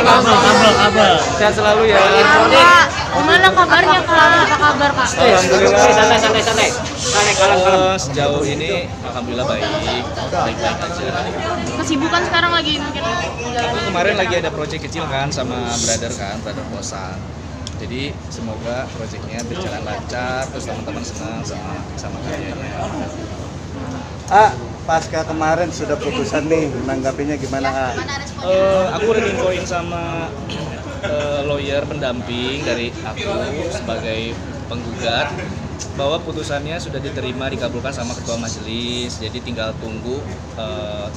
Kabar. Sehat selalu ya. Kak, gimana kabarnya Kak? Apa kabar Kak? Alhamdulillah. Santai. Kalem. Sejauh ini alhamdulillah baik aja. Kesibukan sekarang lagi mungkin Aku kemarin lagi ada proyek kecil kan sama brother Kosan. Jadi semoga proyeknya berjalan lancar, terus teman-teman senang sama karyanya. Pasca kemarin sudah putusan nih, menanggapinya gimana Aku udah diinfoin sama lawyer pendamping dari aku sebagai penggugat bahwa putusannya sudah diterima, dikabulkan sama ketua majelis. Jadi tinggal tunggu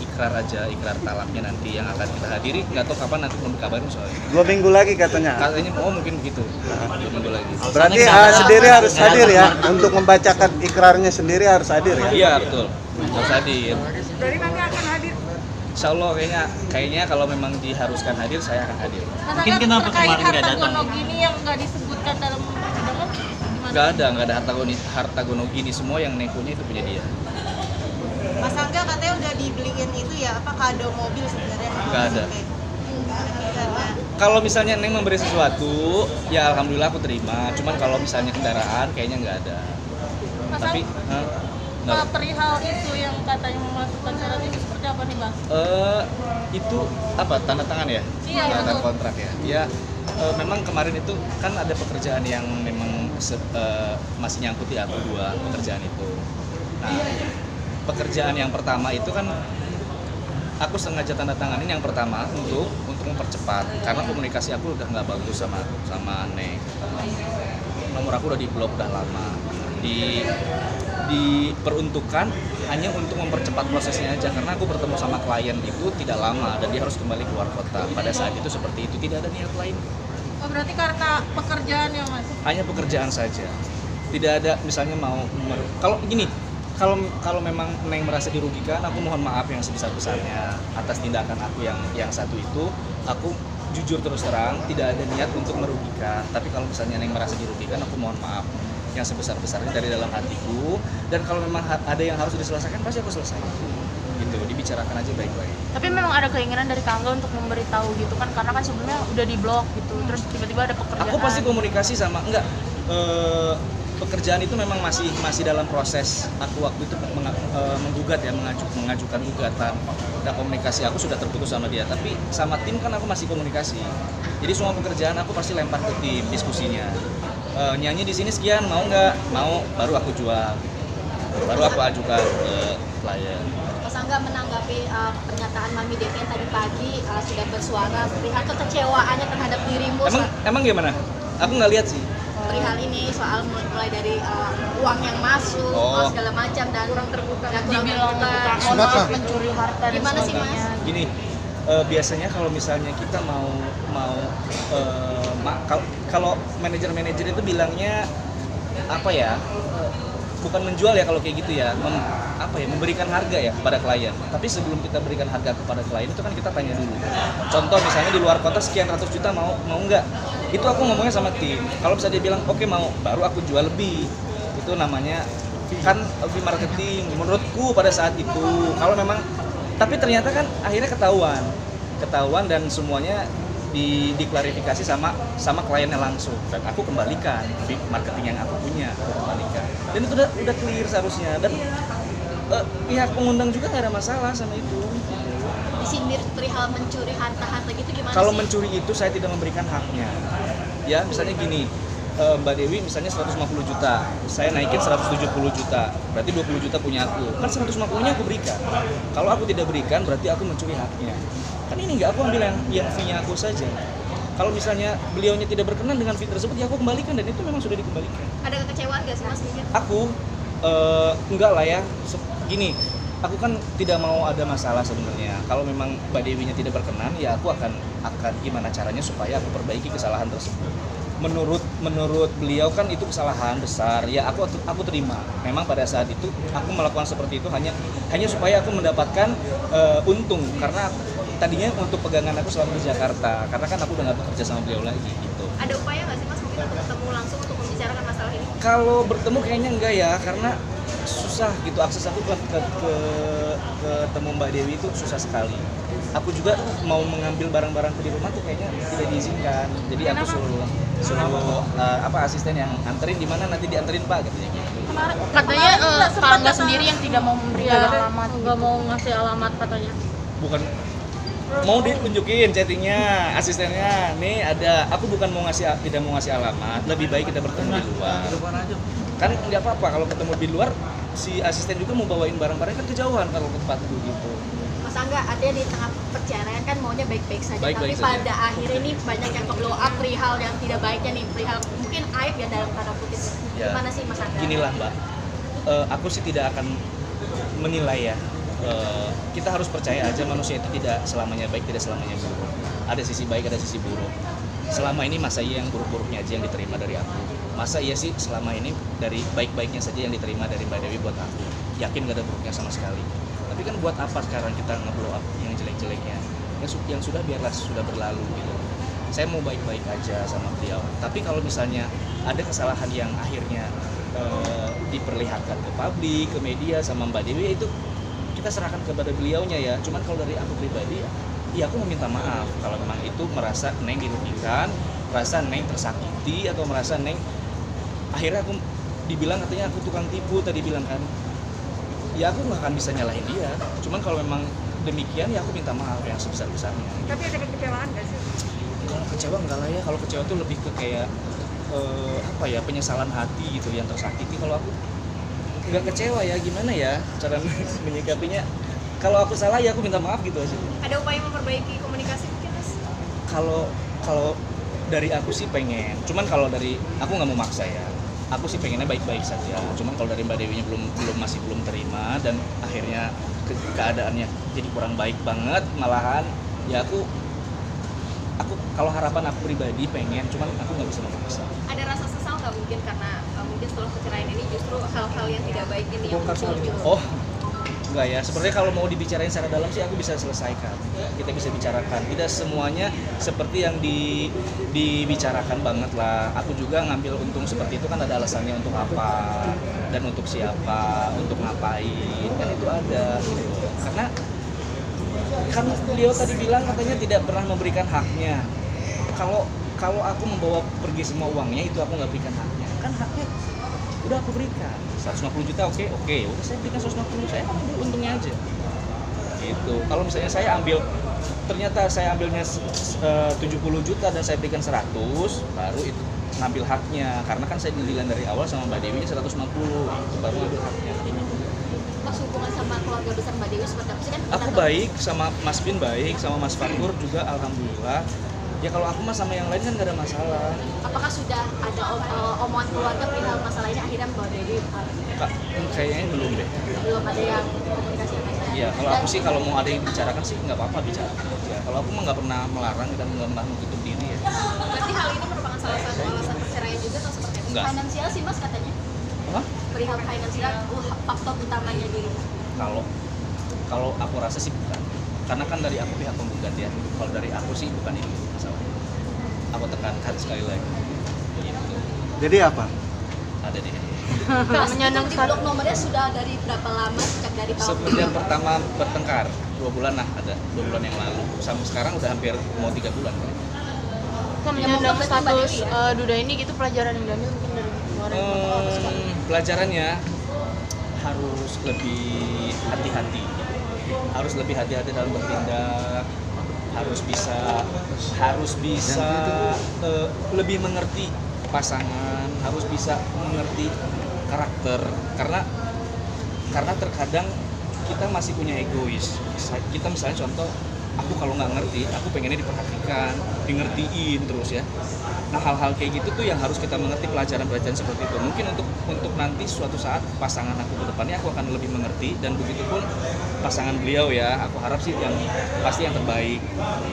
ikrar talaknya nanti yang akan kita hadiri. Nggak tahu kapan, nanti belum dikabarin soalnya. 2 minggu lagi katanya. Mungkin begitu. 2 minggu lagi. Berarti sendiri harus hadir ya, untuk membacakan ikrarnya sendiri harus hadir ya? Iya betul, harus hadir. Dari nanti akan hadir. Insya Allah kayaknya kalau memang diharuskan hadir, saya akan hadir. Mungkin kenapa kemarin nggak datang? Harta gini yang nggak disebutkan dalam persidangan gimana? Nggak ada harta gono gini, semua yang nekonya itu punya dia. Mas Angga katanya udah dibeliin itu ya, apa kado mobil sebenarnya? Nggak ada. Kalau misalnya Neng memberi sesuatu, ya alhamdulillah aku terima. Cuman kalau misalnya kendaraan, kayaknya nggak ada. Mas Tapi, perihal itu yang katanya memasukkan syarat itu seperti apa nih Bang? itu apa? Tanda tangan ya? Iya, Tanda tangan betul. kontrak ya. Ya, memang kemarin itu kan ada pekerjaan yang memang masih nyangkut di aku 2 pekerjaan itu. Nah, pekerjaan yang pertama itu kan aku sengaja tanda tanganin yang pertama untuk mempercepat karena komunikasi aku udah nggak bagus sama Neng. Nomor aku udah diblok udah lama. Diperuntukkan hanya untuk mempercepat prosesnya aja karena aku bertemu sama klien itu tidak lama dan dia harus kembali keluar kota. Pada saat itu seperti itu, tidak ada niat lain. Oh, berarti karena pekerjaan ya Mas? Hanya pekerjaan saja. Tidak ada misalnya kalau memang Neng merasa dirugikan, aku mohon maaf yang sebesar-besarnya atas tindakan aku yang satu itu. Aku jujur terus terang tidak ada niat untuk merugikan. Tapi kalau misalnya Neng merasa dirugikan, aku mohon maaf yang sebesar-besarnya dari dalam hatiku. Dan kalau memang ada yang harus diselesaikan, pasti aku selesaikan. Gitu, dibicarakan aja baik-baik. Tapi memang ada keinginan dari Kak Angga untuk memberitahu gitu kan, karena kan sebelumnya udah diblok gitu, terus tiba-tiba ada pekerjaan. Aku pasti komunikasi sama pekerjaan itu memang masih dalam proses. Aku waktu itu menggugat ya, mengajukan gugatan. Dan komunikasi aku sudah terputus sama dia, tapi sama tim kan aku masih komunikasi. Jadi semua pekerjaan aku pasti lempar ke tim diskusinya. Nyanyi di sini sekian, mau nggak? Mau, baru aku jual. Baru aku ajukan ke klien. Mas Angga menanggapi pernyataan Mami Deten tadi pagi sudah bersuara perihal kekecewaannya terhadap dirimu. Emang gimana? Aku nggak lihat sih. Perihal ini soal mulai dari uang yang masuk, segala macam dan kurang terbuka. Dibilang mencuri harta dan Gimana sih Mas? sebagainya. Gini, biasanya kalau misalnya kita mau kalau manajer itu bilangnya apa ya, bukan menjual ya kalau kayak gitu ya, memberikan harga ya kepada klien. Tapi sebelum kita berikan harga kepada klien itu kan kita tanya dulu. Contoh misalnya di luar kota sekian ratus juta mau nggak? Itu aku ngomongnya sama tim. Kalau bisa dia bilang oke mau, baru aku jual lebih. Itu namanya kan lebih marketing menurutku pada saat itu. Kalau memang, tapi ternyata kan akhirnya ketahuan dan semuanya diklarifikasi sama kliennya langsung, dan aku kembalikan di marketing yang aku punya, aku kembalikan, dan itu udah clear seharusnya, dan pihak pengundang juga nggak ada masalah sama itu. Disindir perihal mencuri harta gitu gimana Kalau sih? mencuri itu saya tidak memberikan haknya ya, misalnya gini, Mbak Dewi misalnya 150 juta, saya naikin 170 juta, berarti 20 juta punya aku, kan 150-nya aku berikan. Kalau aku tidak berikan berarti aku mencuri haknya. Kan ini nggak, aku ambil yang fee-nya aku saja. Kalau misalnya beliaunya tidak berkenan dengan fee tersebut, ya aku kembalikan, dan itu memang sudah dikembalikan. Ada kekecewaan nggak sih Mas mungkin? Aku enggak lah ya. Gini, aku kan tidak mau ada masalah sebenarnya. Kalau memang Mbak Dewinya tidak berkenan, ya aku akan gimana caranya supaya aku perbaiki kesalahan tersebut. Menurut beliau kan itu kesalahan besar. Ya aku terima. Memang pada saat itu aku melakukan seperti itu hanya supaya aku mendapatkan untung, karena tadinya untuk pegangan aku selama di Jakarta, karena kan aku udah nggak bekerja sama beliau lagi gitu. Ada upaya nggak sih Mas mungkin untuk ketemu langsung untuk membicarakan masalah ini? Kalau bertemu kayaknya enggak ya, karena susah gitu, akses aku ketemu Mbak Dewi itu susah sekali. Aku juga mau mengambil barang-barangku di rumah tuh kayaknya tidak diizinkan. Jadi aku suruh asisten yang anterin di mana nanti dianterin Pak katanya gitu. Katanya Kangga sendiri yang tidak mau memberi alamat, nggak mau ngasih alamat katanya. Bukan mau ditunjukin chattingnya asistennya, nih ada, aku bukan mau tidak mau ngasih alamat, lebih baik kita bertemu di luar. Kan nggak apa-apa kalau ketemu di luar, si asisten juga mau bawain barang-barang kan kejauhan kalau ke tempatku gitu. Mas Angga, artinya di tengah perceraian kan maunya baik-baik saja, Baik-baik tapi saja. pada akhirnya ini banyak yang blow up perihal yang tidak baiknya nih, perihal mungkin aib ya dalam tanda kutip. Ya. Gimana sih Mas Angga? Ginilah Mbak, aku sih tidak akan menilai ya. Kita harus percaya aja manusia itu tidak selamanya baik, tidak selamanya buruk. Ada sisi baik, ada sisi buruk. Selama ini masa iya yang buruk-buruknya aja yang diterima dari aku? Masa iya sih selama ini dari baik-baiknya saja yang diterima dari Mbak Dewi buat aku? Yakin gak ada buruknya sama sekali. Tapi kan buat apa sekarang kita nge-blow up yang jelek-jeleknya? Yang sudah biarlah sudah berlalu gitu. Saya mau baik-baik aja sama beliau. Tapi kalau misalnya ada kesalahan yang akhirnya diperlihatkan ke publik, ke media sama Mbak Dewi, itu kita serahkan kepada beliaunya ya. Cuman kalau dari aku pribadi ya aku meminta maaf kalau memang itu merasa Neng dirugikan, merasa Neng tersakiti, atau merasa Neng akhirnya aku dibilang katanya aku tukang tipu tadi bilang kan. Ya aku nggak akan bisa nyalahin dia. Cuman kalau memang demikian ya aku minta maaf yang sebesar-besarnya. Tapi ada kekecewaan nggak sih? Kalau kecewa enggak lah ya. Kalau kecewa tuh lebih ke kayak penyesalan hati gitu yang tersakiti. Kalau aku nggak kecewa ya, gimana ya cara menyikapinya. Kalau aku salah ya aku minta maaf gitu aja. Ada upaya memperbaiki komunikasi mungkin Mas? Kalau dari aku sih pengen, cuman kalau dari aku nggak mau maksa ya. Aku sih pengennya baik-baik saja. Cuman kalau dari Mbak Dewinya masih belum terima dan akhirnya keadaannya jadi kurang baik banget, malahan ya aku kalau harapan aku pribadi pengen, cuman aku nggak bisa memaksa. Ada rasa sesal nggak mungkin karena mungkin setelah perceraian ini justru hal-hal yang tidak baik ini yang muncul gitu? Oh, enggak ya. Sebenarnya kalau mau dibicarain secara dalam sih aku bisa selesaikan. Kita bisa bicarakan. Tidak semuanya seperti yang dibicarakan banget lah. Aku juga ngambil untung seperti itu kan ada alasannya untuk apa dan untuk siapa, untuk ngapain, kan itu ada. Karena kan beliau tadi bilang katanya tidak pernah memberikan haknya. Kalau aku membawa pergi semua uangnya itu aku nggak berikan haknya. Kan haknya udah aku berikan 150 juta, oke, udah saya berikan 150, saya ambil untungnya aja gitu. Kalau misalnya ternyata saya ambilnya 70 juta dan saya berikan 100, baru itu ngambil haknya, karena kan saya dililan dari awal sama Mbak Dewi 150, itu baru ngambil haknya. Mas, hubungan sama keluarga besar Mbak Dewi seperti apa sih kan? Aku baik, sama Mas Bin baik, sama Mas Fakur juga alhamdulillah. Ya kalau aku mah sama yang lain kan gak ada masalah. Apakah sudah ada omongan keluarga perihal masalah ini akhirnya Mbak Dewi Kayaknya belum deh. belum ada yang komunikasi yang baik? Iya, kalau aku sih kalau mau ada yang dibicarakan sih nggak apa-apa bicarakan aja. Kalau aku mah nggak pernah melarang dan nggak pernah menutup diri ya. Berarti hal ini merupakan salah satu alasan perceraian juga atau seperti apa? Enggak. Finansial sih Mas katanya. Apa? Perihal finansial faktor utamanya di Kalau aku rasa sih bukan. Karena kan dari aku pihak penggugat ya. Kalau dari aku sih bukan itu masalahnya. Aku tekankan sekali lagi. Gitu. Jadi apa? Ada deh. menyandang di blok nomornya sudah dari berapa lama sejak dari tahun Semenjak pertama bertengkar 2 bulan lah, ada 2 bulan yang lalu. Sampai sekarang udah hampir mau 3 bulan. kan menyandang status duda ini gitu, pelajaran yang diambil mungkin dari kemarin. Pelajarannya harus lebih hati-hati. Harus lebih hati-hati dalam bertindak. Harus bisa lebih mengerti pasangan, harus bisa mengerti karakter, karena terkadang kita masih punya egois. Kita misalnya contoh, aku kalau nggak ngerti, aku pengennya diperhatikan, dingertiin terus ya. Nah hal-hal kayak gitu tuh yang harus kita mengerti, pelajaran-pelajaran seperti itu. Mungkin untuk nanti suatu saat pasangan aku ke depannya aku akan lebih mengerti, dan begitupun pasangan beliau ya. Aku harap sih pasti yang terbaik.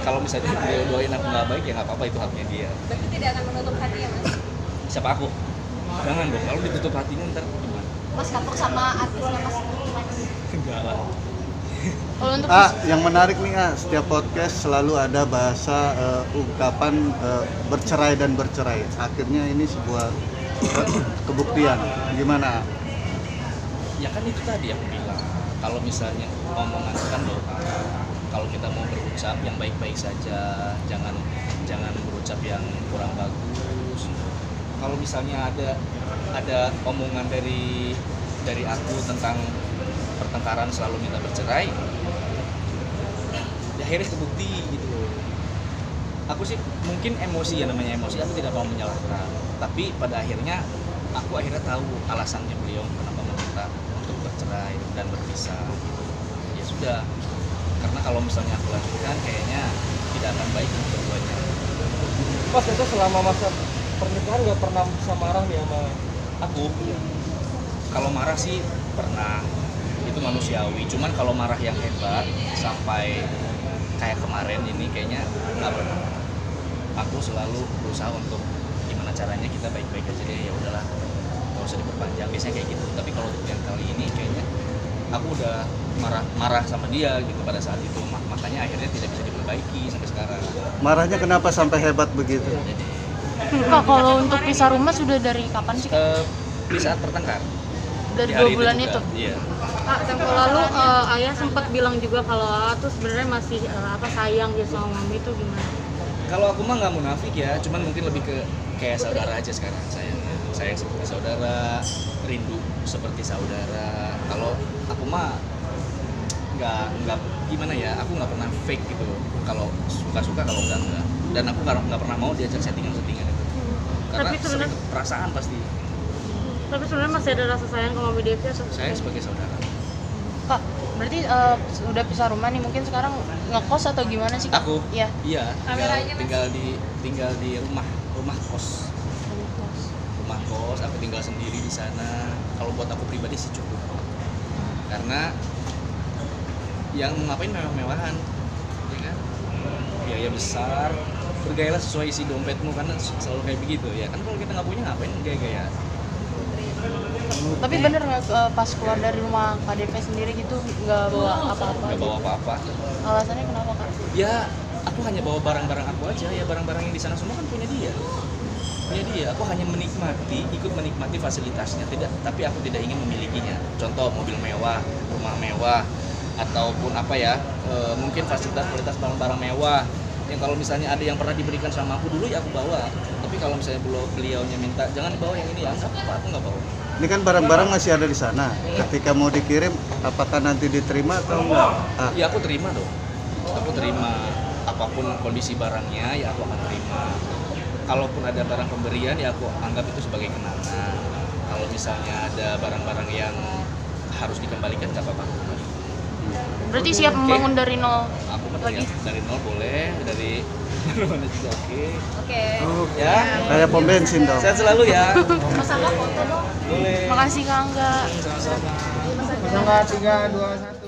Kalau misalnya beliau doain aku nggak baik ya nggak apa-apa, itu haknya dia. berarti tidak akan menutup hati ya Mas? Siapa aku? Jangan dong, kalau ditutup hatinya ntar gimana? Mas kapok sama artisnya Mas? Enggak lah. Kalau untuk Yang menarik nih setiap podcast selalu ada bahasa ungkapan bercerai dan bercerai. Akhirnya ini sebuah kebuktian. Gimana? Ya kan itu tadi aku bilang, kalau misalnya omongan itu kan doa, kalau kita mau berucap yang baik-baik saja, jangan berucap yang kurang bagus. Kalau misalnya ada omongan dari aku tentang pertengkaran selalu minta bercerai, ya akhirnya kebukti gitu loh. Aku sih mungkin emosi, ya namanya emosi, aku tidak mau menyalahkan, tapi pada akhirnya aku tahu alasannya beliau kenapa meminta untuk bercerai dan berpisah gitu. Ya sudah, karena kalau misalnya aku lanjutkan kayaknya tidak akan baik untuk keduanya. Mas itu selama masa pernikahan nggak pernah bisa marah nih sama Aku kalau marah sih pernah, itu manusiawi, cuman kalau marah yang hebat sampai kayak kemarin ini kayaknya nggak pernah. Aku selalu berusaha untuk gimana caranya kita baik-baik aja deh, ya udahlah nggak usah diperpanjang, biasanya kayak gitu. Tapi kalau untuk yang kali ini kayaknya aku udah marah sama dia gitu pada saat itu, makanya akhirnya tidak bisa diperbaiki sampai sekarang. Marahnya kenapa sampai hebat begitu? Jadi Kak, kalau untuk pisah rumah sudah dari kapan sih, Kak? di saat bertengkar Dari di hari 2 bulan juga. itu? Iya. Kak, tempo lalu ayah sempat bilang juga kalau tuh sebenarnya masih sayang gitu sama mami, itu gimana? Kalau aku mah nggak munafik ya, cuman mungkin lebih ke kayak saudara aja sekarang sayangnya. Sayang seperti saudara, rindu seperti saudara. Kalau aku mah nggak gimana ya, aku nggak pernah fake gitu. Kalau suka kalau enggak. Dan aku nggak pernah mau diajak settingan itu. Karena Tapi sebenarnya- sering perasaan pasti. Tapi sebenarnya masih ada rasa sayang ke mami Devi atau Saya sebagai saudara. Kak, berarti udah pisah rumah nih, mungkin sekarang ngekos atau gimana sih, Kak? Aku Iya. iya tinggal di rumah kos. Rumah kos, aku tinggal sendiri di sana. Kalau buat aku pribadi sih cukup. Karena yang ngapain mewah-mewahan, ya kan? Biaya besar, bergayalah sesuai isi dompetmu, karena selalu kayak begitu ya kan. Kalau kita nggak punya ngapain gaya-gaya? Tapi bener nggak pas keluar dari rumah Kak Devi sendiri gitu nggak bawa apa-apa? Nggak bawa apa-apa. Alasannya kenapa, Kak? Ya aku hanya bawa barang-barang aku aja, ya barang-barang yang di sana semua kan punya dia. Aku hanya ikut menikmati fasilitasnya, tapi aku tidak ingin memilikinya. Contoh mobil mewah, rumah mewah, ataupun apa ya, mungkin fasilitas barang-barang mewah yang kalau misalnya ada yang pernah diberikan sama aku dulu ya aku bawa. Tapi kalau misalnya beliaunya minta jangan dibawa yang ini, ya nggak apa-apa, aku nggak bawa. Ini kan barang-barang masih ada di sana. Ketika mau dikirim, apakah nanti diterima atau enggak? Ya aku terima dong. Aku terima apapun kondisi barangnya, ya aku akan terima. Kalaupun ada barang pemberian, ya aku anggap itu sebagai kenangan. Kalau misalnya ada barang-barang yang harus dikembalikan, nggak apa-apa. Berarti siap membangun dari nol Aku mah lagi? dari nol boleh, dari mana juga oke. Oke. Ya, Kayak pom bensin dong. sehat selalu ya. Masalah foto dong. Boleh. Makasih, Kak Angga. Sama-sama. 0321